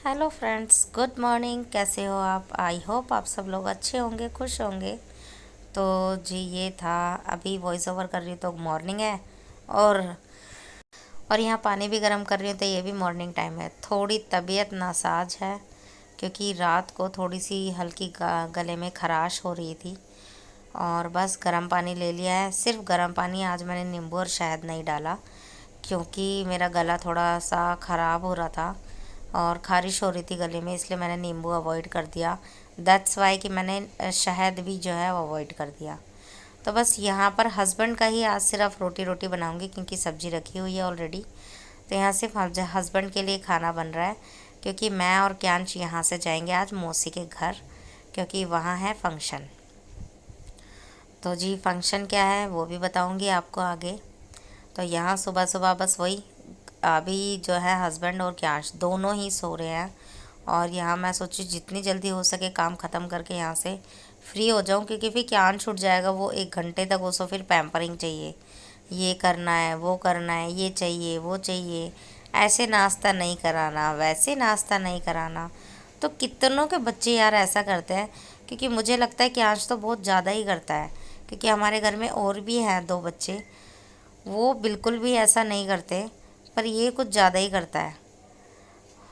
Hello friends, good morning. कैसे हो आप? आई होप आप सब लोग अच्छे होंगे, खुश होंगे। तो जी ये था, अभी वॉइस ओवर कर रही हूँ तो मॉर्निंग है। और और यहाँ पानी भी गर्म कर रही हूँ तो ये भी मॉर्निंग टाइम है। थोड़ी तबीयत नासाज है क्योंकि रात को थोड़ी सी हल्की गले में खराश हो रही थी। और बस गर्म पानी ले लिया है, सिर्फ गर्म पानी। आज मैंने नींबू और शहद नहीं डाला क्योंकि मेरा गला थोड़ा सा ख़राब हो रहा था और ख़ारिश हो रही थी गले में, इसलिए मैंने नींबू अवॉइड कर दिया। दैट्स वाई कि मैंने शहद भी जो है वो अवॉइड कर दिया। तो बस यहाँ पर हस्बैंड का ही आज सिर्फ रोटी रोटी बनाऊँगी क्योंकि सब्ज़ी रखी हुई है ऑलरेडी। तो यहाँ सिर्फ हस्बैंड के लिए खाना बन रहा है क्योंकि मैं और क्यांश यहाँ से जाएंगे आज मौसी के घर क्योंकि वहाँ है फंक्शन। तो जी फंक्शन क्या है वो भी बताऊँगी आपको आगे। तो यहाँ सुबह सुबह बस वही, अभी जो है हस्बैंड और क्यांश दोनों ही सो रहे हैं। और यहाँ मैं सोची जितनी जल्दी हो सके काम ख़त्म करके यहाँ से फ्री हो जाऊँ क्योंकि फिर क्यांश छूट जाएगा। वो 1 घंटे तक उसको फिर पैम्परिंग चाहिए, ये करना है, वो करना है, ये चाहिए, वो चाहिए, ऐसे नाश्ता नहीं कराना, वैसे नाश्ता नहीं कराना। तो कितनों के बच्चे यार ऐसा करते हैं, क्योंकि मुझे लगता है क्यांश तो बहुत ज़्यादा ही करता है क्योंकि हमारे घर में और भी हैं 2 बच्चे, वो बिल्कुल भी ऐसा नहीं करते, पर ये कुछ ज़्यादा ही करता है।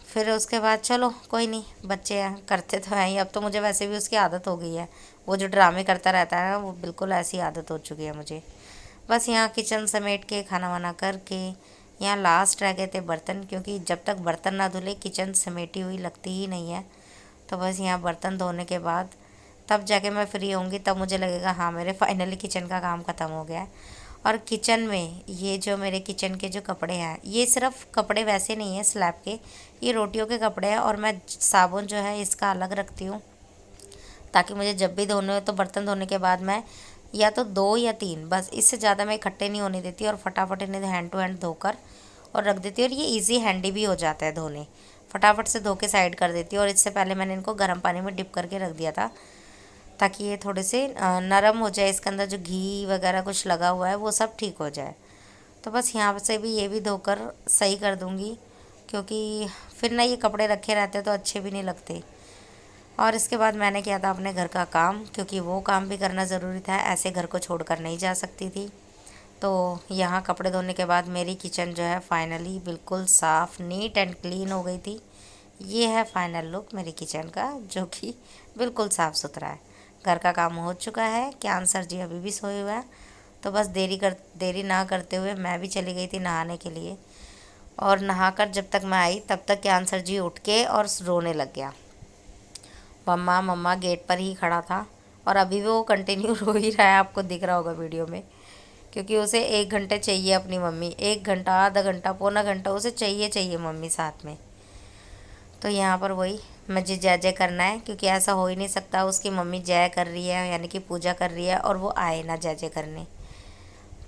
फिर उसके बाद चलो कोई नहीं, बच्चे हैं करते तो हैं ही। अब तो मुझे वैसे भी उसकी आदत हो गई है, वो जो ड्रामे करता रहता है ना, वो बिल्कुल ऐसी आदत हो चुकी है मुझे। बस यहाँ किचन समेट के खाना वाना करके यहाँ लास्ट रह गए थे बर्तन, क्योंकि जब तक बर्तन ना धुले किचन समेटी हुई लगती ही नहीं है। तो बस यहाँ बर्तन धोने के बाद तब जाके मैं फ्री होंगी, तब मुझे लगेगा हाँ मेरे फाइनली किचन का काम ख़त्म हो गया है। और किचन में ये जो मेरे किचन के जो कपड़े हैं, ये सिर्फ कपड़े वैसे नहीं है स्लैब के, ये रोटियों के कपड़े हैं। और मैं साबुन जो है इसका अलग रखती हूँ ताकि मुझे जब भी धोने हो तो बर्तन धोने के बाद मैं या तो 2 या 3, बस इससे ज़्यादा मैं इकट्ठे नहीं होने देती और फटाफट इन्हें हैंड टू हैंड धोकर और रख देती हूँ। और ये इजी हैंडी भी हो जाता है धोने, फटाफट से धो के साइड कर देती हूँ। और इससे पहले मैंने इनको गर्म पानी में डिप करके रख दिया था ताकि ये थोड़े से नरम हो जाए, इसके अंदर जो घी वगैरह कुछ लगा हुआ है वो सब ठीक हो जाए। तो बस यहाँ से भी ये भी धोकर सही कर दूँगी क्योंकि फिर ना ये कपड़े रखे रहते तो अच्छे भी नहीं लगते। और इसके बाद मैंने किया था अपने घर का काम क्योंकि वो काम भी करना ज़रूरी था, ऐसे घर को छोड़कर नहीं जा सकती थी। तो यहाँ कपड़े धोने के बाद मेरी किचन जो है फाइनली बिल्कुल साफ़, नीट एंड क्लीन हो गई थी। ये है फाइनल लुक मेरी किचन का, जो कि बिल्कुल साफ़ सुथरा है। घर का काम हो चुका है, क्यान सर जी अभी भी सोए हुए हैं। तो बस देरी ना करते हुए मैं भी चली गई थी नहाने के लिए। और नहाकर जब तक मैं आई तब तक क्यान सर जी उठ के और रोने लग गया। मम्मा मम्मा गेट पर ही खड़ा था और अभी भी वो कंटिन्यू रो ही रहा है, आपको दिख रहा होगा वीडियो में। क्योंकि उसे 1 घंटे चाहिए अपनी मम्मी, 1 घंटा, आधा घंटा, पौना घंटा उसे चाहिए चाहिए मम्मी साथ में। तो यहाँ पर वही मुझे जय जय करना है क्योंकि ऐसा हो ही नहीं सकता उसकी मम्मी जय कर रही है यानी कि पूजा कर रही है और वो आए ना जय जय करने।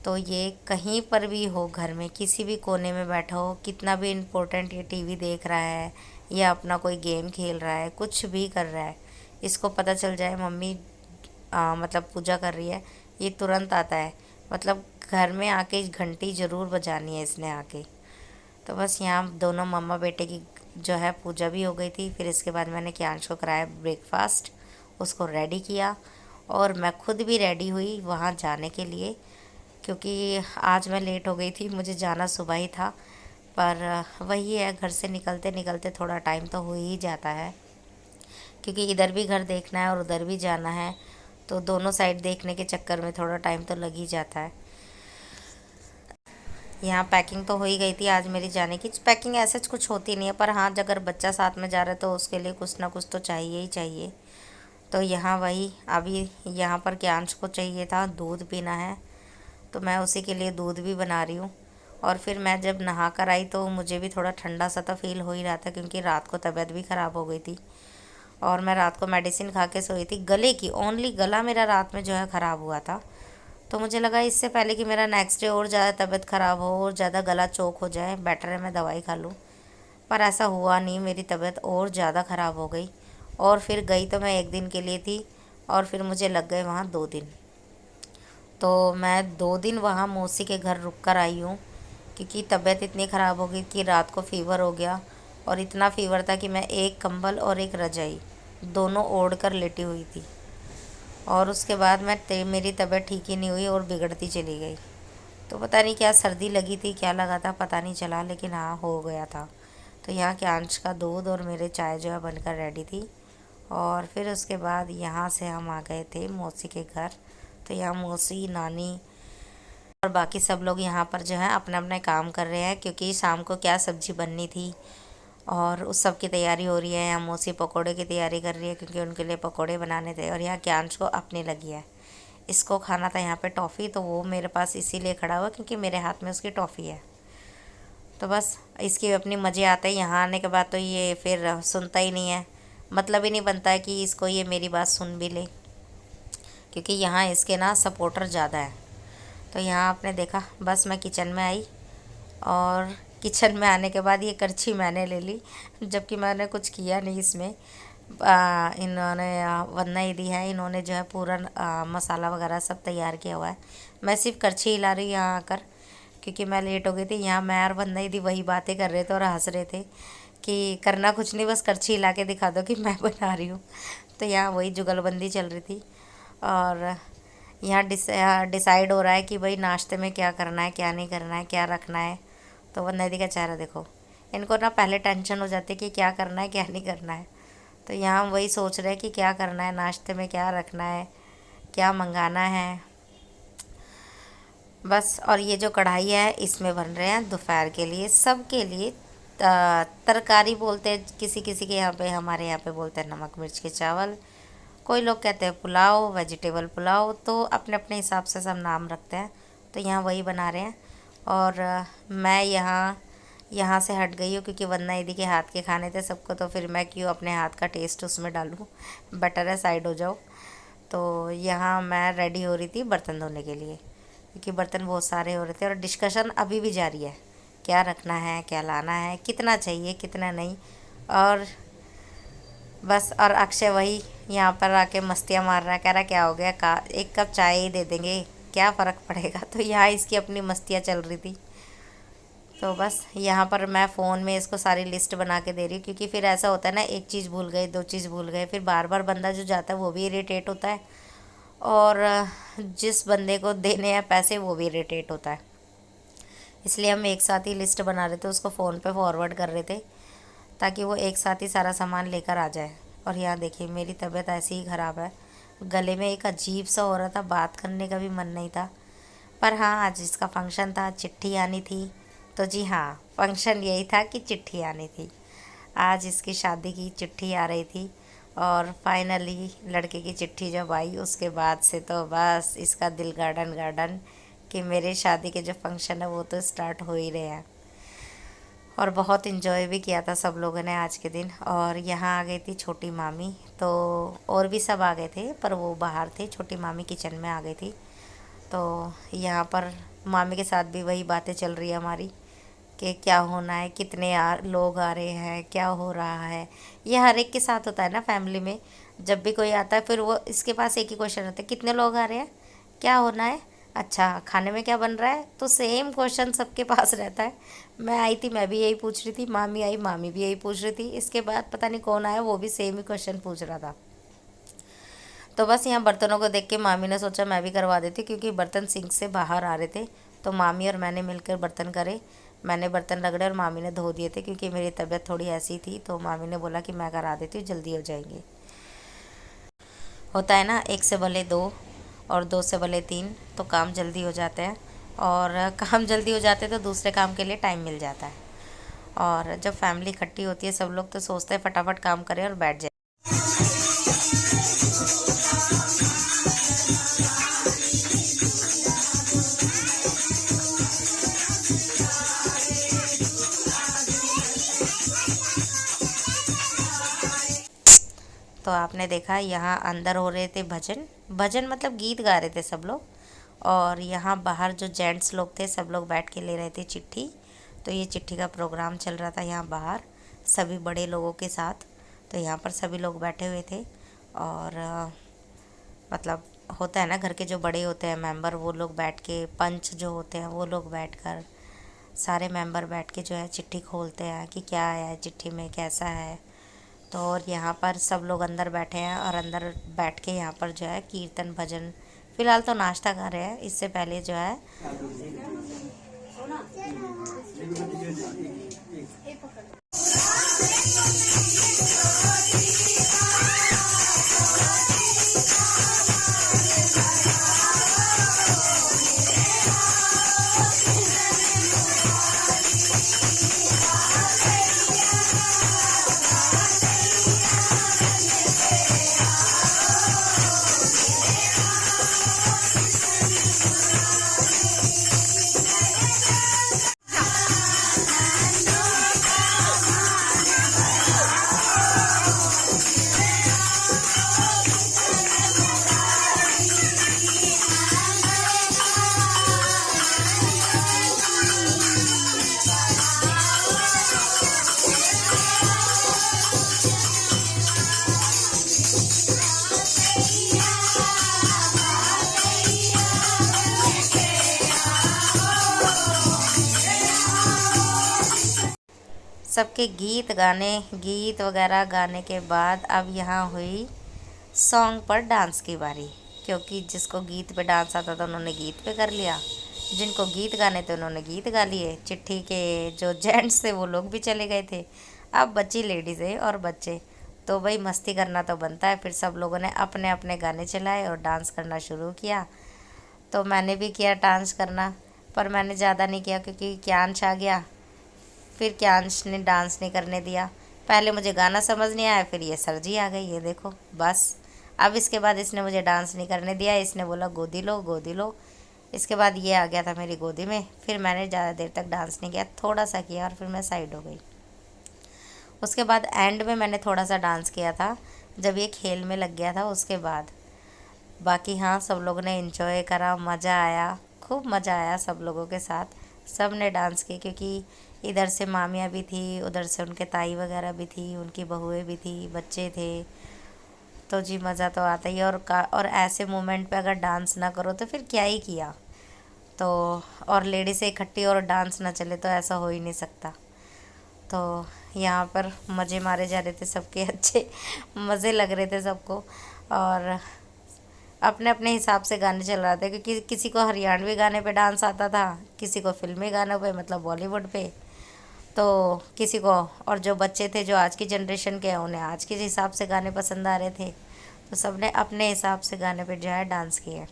तो ये कहीं पर भी हो, घर में किसी भी कोने में बैठा हो, कितना भी इम्पोर्टेंट ये टीवी देख रहा है या अपना कोई गेम खेल रहा है, कुछ भी कर रहा है, इसको पता चल जाए मम्मी मतलब पूजा कर रही है, ये तुरंत आता है। मतलब घर में आके घंटी ज़रूर बजानी है इसने आके। तो बस यहाँ दोनों मम्मा बेटे की जो है पूजा भी हो गई थी। फिर इसके बाद मैंने क्यांश को कराया ब्रेकफास्ट, उसको रेडी किया और मैं खुद भी रेडी हुई वहाँ जाने के लिए क्योंकि आज मैं लेट हो गई थी, मुझे जाना सुबह ही था। पर वही है, घर से निकलते निकलते थोड़ा टाइम तो हो ही जाता है क्योंकि इधर भी घर देखना है और उधर भी जाना है, तो दोनों साइड देखने के चक्कर में थोड़ा टाइम तो लग ही जाता है। यहाँ पैकिंग तो हो ही गई थी आज मेरी जाने की। पैकिंग ऐसे कुछ होती नहीं है, पर हाँ अगर बच्चा साथ में जा रहा है तो उसके लिए कुछ ना कुछ तो चाहिए ही चाहिए। तो यहाँ वही अभी यहाँ पर क्यांश को चाहिए था दूध पीना है, तो मैं उसी के लिए दूध भी बना रही हूँ। और फिर मैं जब नहा कर आई तो मुझे भी थोड़ा ठंडा सा तो फील हो ही रहा था क्योंकि रात को तबीयत भी ख़राब हो गई थी और मैं रात को मेडिसिन खा के सोई थी गले की, ओनली गला मेरा रात में जो है ख़राब हुआ था। तो मुझे लगा इससे पहले कि मेरा नेक्स्ट डे और ज़्यादा तबीयत ख़राब हो और ज़्यादा गला चोक हो जाए, बेटर है मैं दवाई खा लूँ। पर ऐसा हुआ नहीं, मेरी तबीयत और ज़्यादा ख़राब हो गई। और फिर गई तो मैं 1 दिन के लिए थी और फिर मुझे लग गए वहाँ 2 दिन। तो मैं 2 दिन वहाँ मौसी के घर रुक कर आई हूँ क्योंकि तबीयत इतनी ख़राब हो गई कि रात को फ़ीवर हो गया और इतना फीवर था कि मैं एक कंबल और एक रजाई दोनों ओढ़ कर लेटी हुई थी। और उसके बाद मेरी तबीयत ठीक ही नहीं हुई और बिगड़ती चली गई। तो पता नहीं क्या सर्दी लगी थी, क्या लगा था, पता नहीं चला, लेकिन हाँ हो गया था। तो यहाँ के अंश का दूध और मेरे चाय जो है बनकर रेडी थी। और फिर उसके बाद यहाँ से हम आ गए थे मौसी के घर। तो यहाँ मौसी, नानी और बाकी सब लोग यहाँ पर जो है अपना अपना काम कर रहे हैं, क्योंकि शाम को क्या सब्ज़ी बननी थी और उस सब की तैयारी हो रही है। यहाँ मौसी पकोड़े की तैयारी कर रही है, क्योंकि उनके लिए पकोड़े बनाने थे। और यहाँ क्यांश को अपने लगी है, इसको खाना था यहाँ पे टॉफ़ी, तो वो मेरे पास इसीलिए खड़ा हुआ क्योंकि मेरे हाथ में उसकी टॉफ़ी है। तो बस इसकी अपनी मज़े आते हैं। यहाँ आने के बाद तो ये फिर सुनता ही नहीं है, मतलब ही नहीं बनता है कि इसको ये मेरी बात सुन भी ले, क्योंकि यहाँ इसके ना सपोर्टर ज़्यादा है। तो यहाँ आपने देखा, बस मैं किचन में आई और किचन में आने के बाद ये करछी मैंने ले ली, जबकि मैंने कुछ किया नहीं इसमें। इन्होंने वंदना दीदी है, इन्होंने जो है पूरा मसाला वगैरह सब तैयार किया हुआ है। मैं सिर्फ करछी हिला रही यहाँ आकर, क्योंकि मैं लेट हो गई थी। यहाँ मैं और वंदना दीदी वही बातें कर रहे थे और हंस रहे थे कि करना कुछ नहीं, बस करछी हिला के दिखा दो कि मैं बना रही हूँ। तो यहाँ वही जुगलबंदी चल रही थी। और यहाँ डिसाइड हो रहा है कि भाई नाश्ते में क्या करना है, क्या नहीं करना है, क्या रखना है। तो वंदना दीदी का चेहरा देखो, इनको ना पहले टेंशन हो जाती है कि क्या करना है, क्या नहीं करना है। तो यहाँ हम वही सोच रहे हैं कि क्या करना है, नाश्ते में क्या रखना है, क्या मंगाना है बस। और ये जो कढ़ाई है इसमें बन रहे हैं दोपहर के लिए सबके लिए तरकारी बोलते हैं किसी किसी के यहाँ पे, हमारे यहाँ पे बोलते हैं नमक मिर्च के चावल, कोई लोग कहते हैं पुलाव, वेजिटेबल पुलाव। तो अपने अपने हिसाब से सब नाम रखते हैं। तो यहाँ वही बना रहे हैं। और मैं यहाँ से हट गई हूँ, क्योंकि वंदना दीदी के हाथ के खाने थे सबको, तो फिर मैं क्यों अपने हाथ का टेस्ट उसमें डालूँ, बेटर है साइड हो जाओ। तो यहाँ मैं रेडी हो रही थी बर्तन धोने के लिए, क्योंकि बर्तन बहुत सारे हो रहे थे। और डिस्कशन अभी भी जारी है, क्या रखना है, क्या लाना है, कितना चाहिए, कितना नहीं। और बस, और अक्षय वही यहाँ पर आके मस्तियाँ मार रहा है, कह रहा क्या हो गया, का एक कप चाय ही दे देंगे, क्या फ़र्क पड़ेगा। तो यहाँ इसकी अपनी मस्तियाँ चल रही थी। तो बस यहाँ पर मैं फ़ोन में इसको सारी लिस्ट बना के दे रही हूँ, क्योंकि फिर ऐसा होता है ना, एक चीज़ भूल गए, दो चीज़ भूल गए, फिर बार बार बंदा जो जाता है वो भी इरिटेट होता है, और जिस बंदे को देने हैं पैसे वो भी इरिटेट होता है। इसलिए हम एक साथ ही लिस्ट बना रहे थे, उसको फ़ोन पे फॉरवर्ड कर रहे थे, ताकि वो एक साथ ही सारा सामान लेकर आ जाए। और यहाँ देखिए मेरी तबीयत ऐसी ही ख़राब है, गले में एक अजीब सा हो रहा था, बात करने का भी मन नहीं था। पर हाँ, आज इसका फंक्शन था, चिट्ठी आनी थी। तो जी हाँ, फंक्शन यही था कि चिट्ठी आनी थी। आज इसकी शादी की चिट्ठी आ रही थी, और फाइनली लड़के की चिट्ठी जब आई उसके बाद से तो बस इसका दिल गार्डन गार्डन, कि मेरे शादी के जो फंक्शन है वो तो स्टार्ट हो ही रहे हैं। और बहुत इन्जॉय भी किया था सब लोगों ने आज के दिन। और यहाँ आ गई थी छोटी मामी, तो और भी सब आ गए थे पर वो बाहर थे, छोटी मामी किचन में आ गई थी। तो यहाँ पर मामी के साथ भी वही बातें चल रही है हमारी, कि क्या होना है, कितने लोग आ रहे हैं, क्या हो रहा है। ये हर एक के साथ होता है ना फैमिली में, जब भी कोई आता है फिर वो इसके पास एक ही क्वेश्चन रहता है, कितने लोग आ रहे हैं, क्या होना है, अच्छा खाने में क्या बन रहा है। तो सेम क्वेश्चन सबके पास रहता है। मैं आई थी, मैं भी यही पूछ रही थी, मामी आई, मामी भी यही पूछ रही थी, इसके बाद पता नहीं कौन आया, वो भी सेम ही क्वेश्चन पूछ रहा था। तो बस यहाँ बर्तनों को देख के मामी ने सोचा मैं भी करवा देती, क्योंकि बर्तन सिंक से बाहर आ रहे थे। तो मामी और मैंने मिलकर बर्तन करे, मैंने बर्तन रगड़े और मामी ने धो दिए थे, क्योंकि मेरी तबीयत थोड़ी ऐसी थी। तो मामी ने बोला कि मैं करा देती हूँ, जल्दी हो जाएंगे। होता है ना, एक से भले दो और दो से भले तीन, तो काम जल्दी हो जाते हैं। और काम जल्दी हो जाते हैं तो दूसरे काम के लिए टाइम मिल जाता है। और जब फैमिली इकट्ठी होती है सब लोग तो सोचते हैं फटाफट काम करें और बैठ जाए। तो आपने देखा यहाँ अंदर हो रहे थे भजन, भजन मतलब गीत गा रहे थे सब लोग। और यहाँ बाहर जो जेंट्स लोग थे सब लोग बैठ के ले रहे थे चिट्ठी। तो ये चिट्ठी का प्रोग्राम चल रहा था यहाँ बाहर सभी बड़े लोगों के साथ। तो यहाँ पर सभी लोग बैठे हुए थे। और मतलब होता है ना, घर के जो बड़े होते हैं मेंबर, वो लोग बैठ के, पंच जो होते हैं वो लोग बैठ कर, सारे मेंबर बैठ के जो है चिट्ठी खोलते हैं कि क्या आया है चिट्ठी में, कैसा है। तो और यहाँ पर सब लोग अंदर बैठे हैं और अंदर बैठ के यहाँ पर जो है कीर्तन भजन, फ़िलहाल तो नाश्ता कर रहे हैं, इससे पहले जो है सबके गीत वगैरह गाने के बाद अब यहाँ हुई सॉन्ग पर डांस की बारी, क्योंकि जिसको गीत पे डांस आता था उन्होंने गीत पे कर लिया, जिनको गीत गाने थे उन्होंने गीत गा लिए। चिट्ठी के जो जेंट्स थे वो लोग भी चले गए थे, अब बची लेडीज़ें और बच्चे। तो भाई मस्ती करना तो बनता है, फिर सब लोगों ने अपने अपने गाने चलाए और डांस करना शुरू किया। तो मैंने भी किया डांस करना, पर मैंने ज़्यादा नहीं किया क्योंकि क्यांश आ गया, फिर क्यांश ने डांस नहीं करने दिया। पहले मुझे गाना समझ नहीं आया, फिर ये सर जी आ गई, ये देखो बस। अब इसके बाद इसने मुझे डांस नहीं करने दिया, इसने बोला गोदी लो गोदी लो। इसके बाद ये आ गया था मेरी गोदी में, फिर मैंने ज़्यादा देर तक डांस नहीं किया, थोड़ा सा किया और फिर मैं साइड हो गई। उसके बाद एंड में मैंने थोड़ा सा डांस किया था, जब ये खेल में लग गया था उसके बाद। बाकी हाँ, सब लोगों ने एंजॉय करा, मज़ा आया, खूब मज़ा आया सब लोगों के साथ। सब ने डांस की, क्योंकि इधर से मामियाँ भी थी, उधर से उनके ताई वगैरह भी थी, उनकी बहुएं भी थी, बच्चे थे। तो जी मज़ा तो आता ही है। और ऐसे मोमेंट पे अगर डांस ना करो तो फिर क्या ही किया। तो और लेडीज़ इकट्ठी और डांस ना चले तो ऐसा हो ही नहीं सकता। तो यहाँ पर मज़े मारे जा रहे थे सबके, अच्छे मज़े लग रहे थे सबको। और अपने अपने हिसाब से गाने चल रहे थे, क्योंकि किसी को हरियाणवी गाने पे डांस आता था, किसी को फिल्मी गानों पे मतलब बॉलीवुड पे, तो किसी को, और जो बच्चे थे जो आज की जनरेशन के हैं उन्हें आज के हिसाब से गाने पसंद आ रहे थे। तो सब ने अपने हिसाब से गाने पे जो है डांस किए।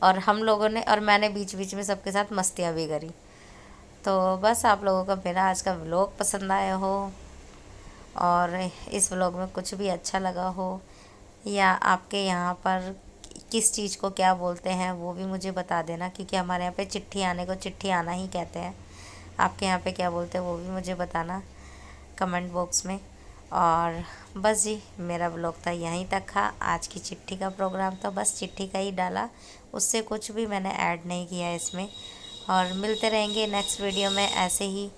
और हम लोगों ने, और मैंने बीच बीच में सबके साथ मस्तियाँ भी करी। तो बस आप लोगों को मेरा आज का व्लॉग पसंद आया हो, और इस व्लॉग में कुछ भी अच्छा लगा हो, या आपके यहाँ पर किस चीज़ को क्या बोलते हैं वो भी मुझे बता देना, क्योंकि हमारे यहाँ पे चिट्ठी आने को चिट्ठी आना ही कहते हैं। आपके यहाँ पे क्या बोलते हैं वो भी मुझे बताना कमेंट बॉक्स में। और बस जी, मेरा व्लॉग था यहीं तक था। आज की चिट्ठी का प्रोग्राम तो बस चिट्ठी का ही डाला, उससे कुछ भी मैंने ऐड नहीं किया इसमें। और मिलते रहेंगे नेक्स्ट वीडियो में ऐसे ही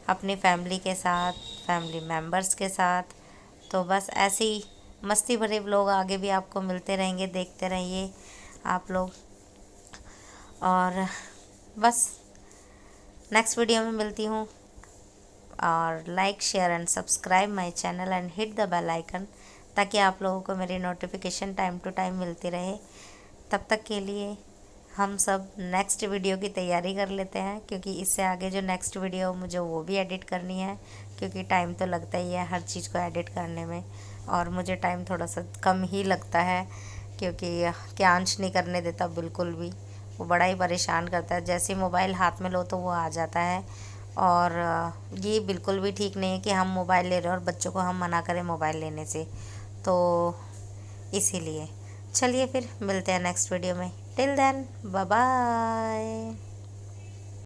अपनी फैमिली के साथ, फैमिली मेम्बर्स के साथ। तो बस ऐसे ही मस्ती भरे व्लॉग आगे भी आपको मिलते रहेंगे, देखते रहिए आप लोग। और बस नेक्स्ट वीडियो में मिलती हूँ। और like share and subscribe my channel and hit the bell icon, ताकि आप लोगों को मेरी नोटिफिकेशन टाइम टू टाइम मिलती रहे। तब तक के लिए हम सब नेक्स्ट वीडियो की तैयारी कर लेते हैं, क्योंकि इससे आगे जो नेक्स्ट वीडियो मुझे वो भी एडिट करनी है, क्योंकि टाइम तो लगता ही है हर चीज़ को एडिट करने में। और मुझे टाइम थोड़ा सा कम ही लगता है, क्योंकि क्यांश नहीं करने देता बिल्कुल भी, वो बड़ा ही परेशान करता है। जैसे मोबाइल हाथ में लो तो वो आ जाता है। और ये बिल्कुल भी ठीक नहीं है कि हम मोबाइल ले रहे हैं और बच्चों को हम मना करें मोबाइल लेने से। तो इसीलिए चलिए फिर मिलते हैं नेक्स्ट वीडियो में। Till then bye bye.